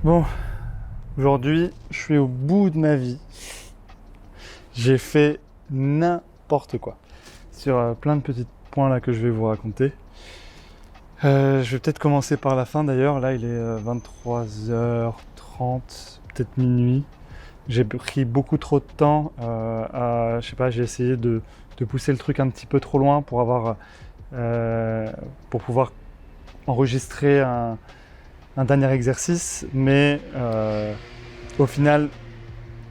Bon, aujourd'hui, je suis au bout de ma vie. J'ai fait n'importe quoi sur plein de petits points là que je vais vous raconter. Je vais peut-être commencer par la fin d'ailleurs. Là, il est 23h30, peut-être minuit. J'ai pris beaucoup trop de temps je sais pas, j'ai essayé de pousser le truc un petit peu trop loin pour pouvoir enregistrer un dernier exercice, mais au final,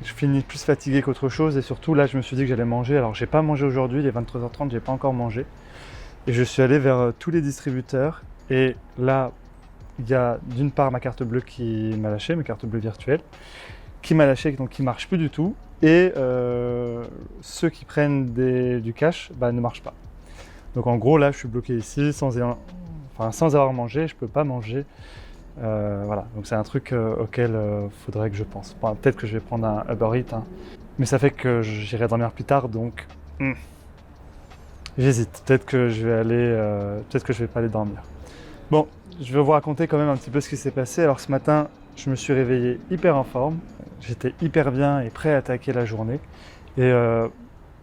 je finis plus fatigué qu'autre chose et surtout là je me suis dit que j'allais manger. Alors j'ai pas mangé aujourd'hui, il est 23h30, j'ai pas encore mangé. Et je suis allé vers tous les distributeurs et là il y a d'une part ma carte bleue qui m'a lâché, ma carte bleue virtuelle, qui m'a lâché donc qui marche plus du tout. Et ceux qui prennent du cash ne marchent pas. Donc en gros là je suis bloqué ici sans avoir mangé, je peux pas manger. Voilà, donc c'est un truc auquel faudrait que je pense. Bon, peut-être que je vais prendre un Uber Eats, hein. Mais ça fait que j'irai dormir plus tard, donc j'hésite. Peut-être que je vais pas aller dormir. Bon, je vais vous raconter quand même un petit peu ce qui s'est passé. Alors ce matin, je me suis réveillé hyper en forme. J'étais hyper bien et prêt à attaquer la journée. Et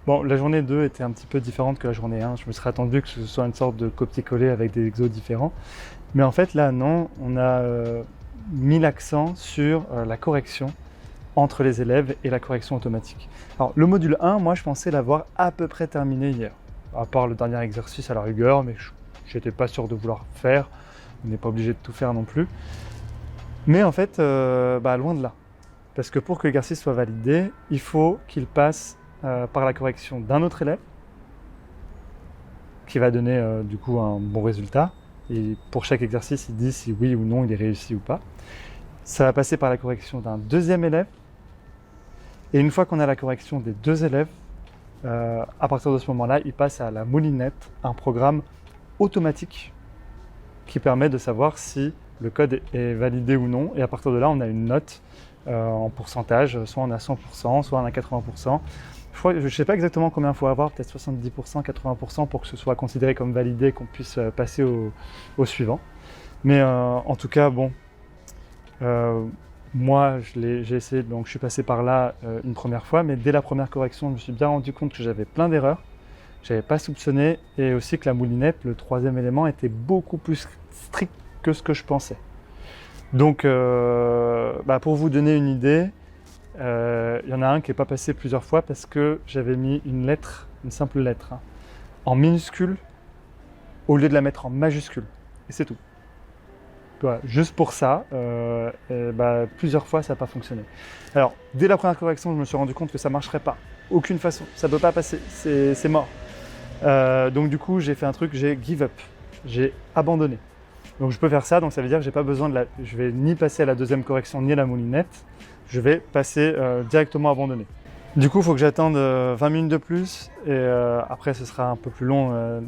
bon, la journée 2 était un petit peu différente que la journée 1. Je me serais attendu que ce soit une sorte de copier-coller avec des exos différents. Mais en fait, là, non, on a mis l'accent sur la correction entre les élèves et la correction automatique. Alors, le module 1, moi, je pensais l'avoir à peu près terminé hier, à part le dernier exercice à la rigueur, mais je n'étais pas sûr de vouloir faire. On n'est pas obligé de tout faire non plus. Mais en fait, loin de là. Parce que pour que l'exercice soit validé, il faut qu'il passe par la correction d'un autre élève, qui va donner du coup un bon résultat. Et pour chaque exercice, il dit si oui ou non il est réussi ou pas. Ça va passer par la correction d'un deuxième élève. Et une fois qu'on a la correction des deux élèves, à partir de ce moment-là, il passe à la moulinette, un programme automatique qui permet de savoir si le code est validé ou non. Et à partir de là, on a une note en pourcentage, soit on a 100%, soit on a 80%. Je ne sais pas exactement combien il faut avoir, peut-être 70%, 80% pour que ce soit considéré comme validé, qu'on puisse passer au suivant. Mais en tout cas, bon, moi j'ai essayé, donc je suis passé par là une première fois, mais dès la première correction, je me suis bien rendu compte que j'avais plein d'erreurs. Je n'avais pas soupçonné, et aussi que la moulinette, le troisième élément, était beaucoup plus strict que ce que je pensais. Donc, pour vous donner une idée, il y en a un qui n'est pas passé plusieurs fois parce que j'avais mis une simple lettre, hein, en minuscule au lieu de la mettre en majuscule. Et c'est tout. Voilà, juste pour ça, plusieurs fois ça n'a pas fonctionné. Alors, dès la première correction, je me suis rendu compte que ça ne marcherait pas. Aucune façon, ça ne peut pas passer, c'est mort. Donc du coup, j'ai fait un truc, j'ai give up, j'ai abandonné. Donc je peux faire ça, donc ça veut dire que je vais ni passer à la deuxième correction ni à la moulinette, je vais passer directement abandonné. Du coup, il faut que j'attende 20 minutes de plus et après ce sera un peu plus long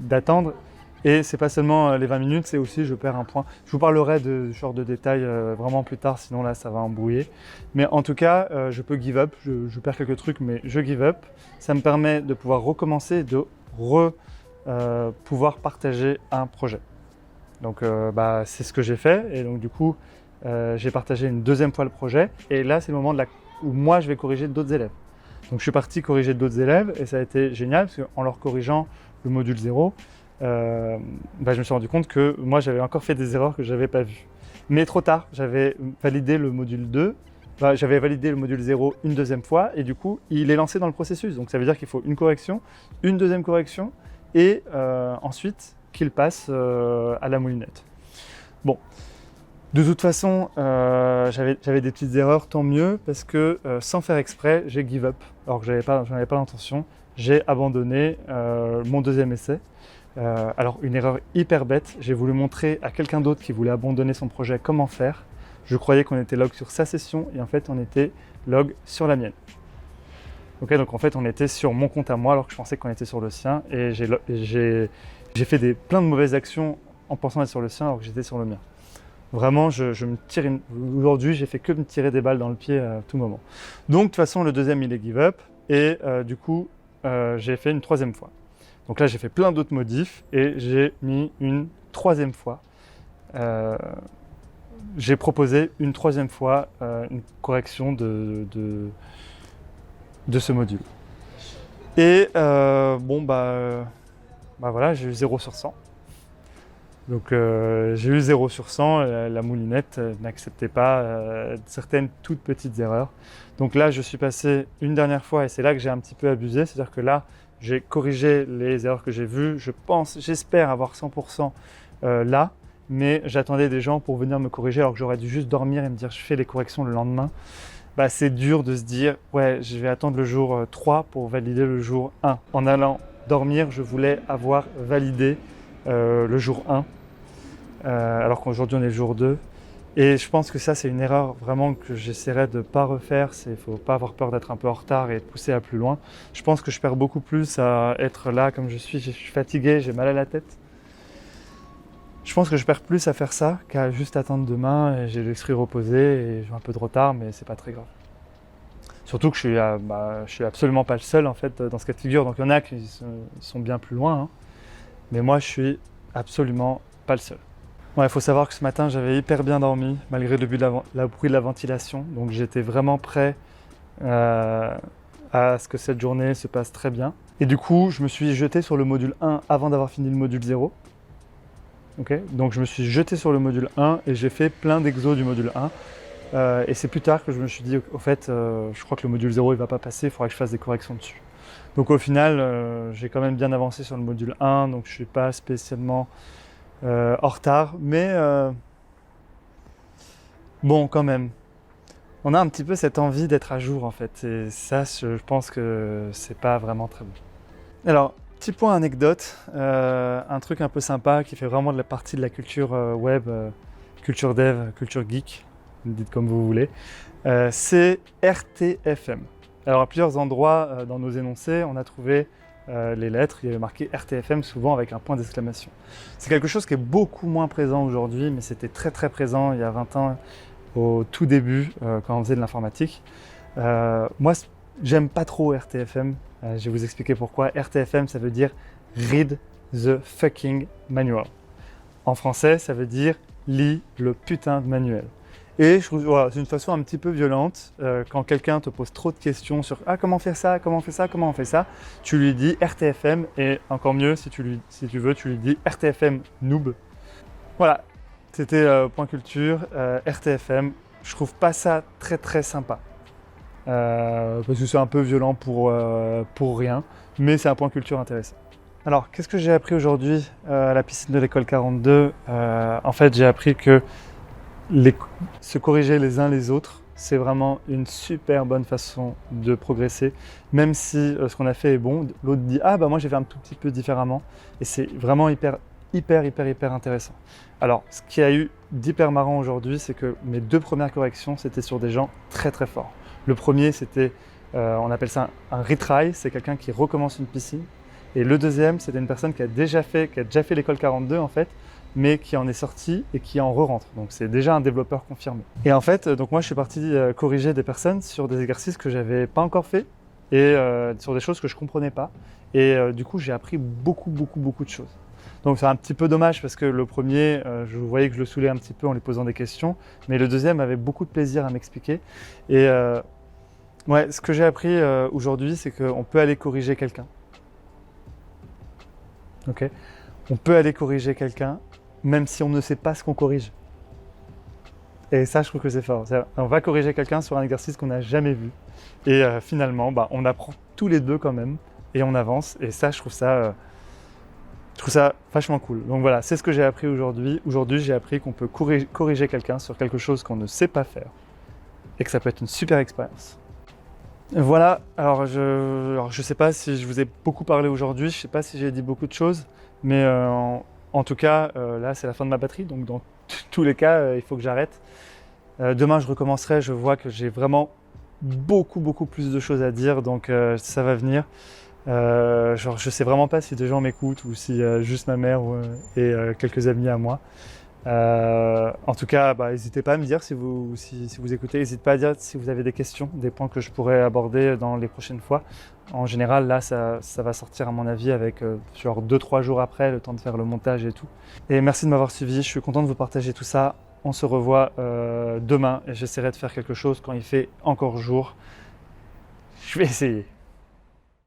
d'attendre. Et c'est pas seulement les 20 minutes, c'est aussi je perds un point. Je vous parlerai de ce genre de détails vraiment plus tard, sinon là ça va embrouiller. Mais en tout cas, je peux give up, je perds quelques trucs, mais je give up. Ça me permet de pouvoir recommencer, de pouvoir partager un projet. Donc c'est ce que j'ai fait et donc du coup j'ai partagé une deuxième fois le projet et là c'est le moment où moi je vais corriger d'autres élèves. Donc je suis parti corriger d'autres élèves et ça a été génial parce qu'en leur corrigeant le module 0, je me suis rendu compte que moi j'avais encore fait des erreurs que je n'avais pas vues. Mais trop tard, j'avais validé le module 2, j'avais validé le module 0 une deuxième fois et du coup il est lancé dans le processus. Donc ça veut dire qu'il faut une correction, une deuxième correction et ensuite qu'il passe à la moulinette. Bon, de toute façon, j'avais des petites erreurs, tant mieux, parce que sans faire exprès, j'ai give up, alors que j'en avais pas l'intention. J'ai abandonné mon deuxième essai. Alors, une erreur hyper bête, j'ai voulu montrer à quelqu'un d'autre qui voulait abandonner son projet comment faire. Je croyais qu'on était log sur sa session, et en fait, on était log sur la mienne. Okay, donc en fait, on était sur mon compte à moi, alors que je pensais qu'on était sur le sien, et j'ai fait plein de mauvaises actions en pensant être sur le sien alors que j'étais sur le mien. Vraiment, aujourd'hui, j'ai fait que me tirer des balles dans le pied à tout moment. Donc, de toute façon, le deuxième, il est give up. Et du coup, j'ai fait une troisième fois. Donc là, j'ai fait plein d'autres modifs et j'ai mis une troisième fois j'ai proposé une troisième fois une correction de ce module. Et voilà, j'ai eu 0 sur 100. Donc j'ai eu 0 sur 100, la moulinette n'acceptait pas certaines toutes petites erreurs. Donc là, je suis passé une dernière fois et c'est là que j'ai un petit peu abusé. C'est-à-dire que là, j'ai corrigé les erreurs que j'ai vues. J'espère avoir 100% là, mais j'attendais des gens pour venir me corriger alors que j'aurais dû juste dormir et me dire je fais les corrections le lendemain. Bah, c'est dur de se dire ouais, je vais attendre le jour 3 pour valider le jour 1. En allant dormir, je voulais avoir validé le jour 1, alors qu'aujourd'hui on est le jour 2. Et je pense que ça, c'est une erreur vraiment que j'essaierai de ne pas refaire. Il ne faut pas avoir peur d'être un peu en retard et de pousser à plus loin. Je pense que je perds beaucoup plus à être là comme je suis fatigué, j'ai mal à la tête. Je pense que je perds plus à faire ça qu'à juste attendre demain et j'ai l'esprit reposé et j'ai un peu de retard, mais c'est pas très grave. Surtout que je suis absolument pas le seul en fait dans ce cas de figure. Donc il y en a qui sont bien plus loin, hein. Mais moi je suis absolument pas le seul. Il faut savoir que ce matin j'avais hyper bien dormi malgré le bruit de la ventilation. Donc j'étais vraiment prêt à ce que cette journée se passe très bien. Et du coup je me suis jeté sur le module 1 avant d'avoir fini le module 0. Okay, donc je me suis jeté sur le module 1 et j'ai fait plein d'exos du module 1. Et c'est plus tard que je me suis dit, au fait, je crois que le module 0 il va pas passer, il faudra que je fasse des corrections dessus. Donc au final, j'ai quand même bien avancé sur le module 1, donc je suis pas spécialement en retard, mais bon, quand même. On a un petit peu cette envie d'être à jour en fait, et ça, je pense que c'est pas vraiment très bon. Alors, petit point anecdote, un truc un peu sympa qui fait vraiment de la partie de la culture web, culture dev, culture geek, dites comme vous voulez, c'est RTFM. Alors à plusieurs endroits dans nos énoncés, on a trouvé les lettres, il y avait marqué RTFM souvent avec un point d'exclamation. C'est quelque chose qui est beaucoup moins présent aujourd'hui, mais c'était très très présent il y a 20 ans, au tout début, quand on faisait de l'informatique. Moi, j'aime pas trop RTFM, je vais vous expliquer pourquoi. RTFM, ça veut dire Read the fucking manual. En français, ça veut dire lis le putain de manuel. Et je trouve voilà, c'est une façon un petit peu violente. Quand quelqu'un te pose trop de questions sur comment faire ça, comment on fait ça, comment on fait ça, tu lui dis RTFM et encore mieux, si tu veux, tu lui dis RTFM noob. Voilà, c'était point culture, RTFM. Je trouve pas ça très très sympa. Parce que c'est un peu violent pour rien, mais c'est un point culture intéressant. Alors, qu'est-ce que j'ai appris aujourd'hui à la piscine de l'école 42 ? En fait, j'ai appris que se corriger les uns les autres, c'est vraiment une super bonne façon de progresser. Même si ce qu'on a fait est bon, l'autre dit « Ah bah moi j'ai fait un tout petit peu différemment » et c'est vraiment hyper intéressant. Alors, ce qu'il y a eu d'hyper marrant aujourd'hui, c'est que mes 2 premières corrections, c'était sur des gens très très forts. Le premier, c'était, on appelle ça un retry, c'est quelqu'un qui recommence une piscine. Et le deuxième, c'était une personne qui a déjà fait l'école 42 en fait, mais qui en est sorti et qui en re-rentre. Donc c'est déjà un développeur confirmé. Et en fait, donc moi je suis parti corriger des personnes sur des exercices que j'avais pas encore fait et sur des choses que je comprenais pas. Et du coup, j'ai appris beaucoup de choses. Donc c'est un petit peu dommage parce que le premier, je voyais que je le saoulais un petit peu en lui posant des questions, mais le deuxième avait beaucoup de plaisir à m'expliquer. Et ce que j'ai appris aujourd'hui, c'est qu'on peut aller corriger quelqu'un. Okay. On peut aller corriger quelqu'un, même si on ne sait pas ce qu'on corrige. Et ça, je trouve que c'est fort. On va corriger quelqu'un sur un exercice qu'on n'a jamais vu. Et finalement, on apprend tous les deux quand même, et on avance. Et ça, je trouve ça vachement cool. Donc voilà, c'est ce que j'ai appris aujourd'hui. Aujourd'hui, j'ai appris qu'on peut corriger quelqu'un sur quelque chose qu'on ne sait pas faire, et que ça peut être une super expérience. Voilà, alors je sais pas si je vous ai beaucoup parlé aujourd'hui, je sais pas si j'ai dit beaucoup de choses, mais en tout cas, là c'est la fin de ma batterie, donc dans tous les cas, il faut que j'arrête. Demain je recommencerai, je vois que j'ai vraiment beaucoup plus de choses à dire, donc ça va venir. Je sais vraiment pas si des gens m'écoutent ou si juste ma mère et quelques amis à moi. En tout cas, n'hésitez pas à me dire si vous écoutez, n'hésitez pas à dire si vous avez des questions, des points que je pourrais aborder dans les prochaines fois. En général, là, ça va sortir à mon avis avec genre 2-3 jours après, le temps de faire le montage et tout. Et merci de m'avoir suivi, je suis content de vous partager tout ça. on se revoit demain et j'essaierai de faire quelque chose quand il fait encore jour. Je vais essayer.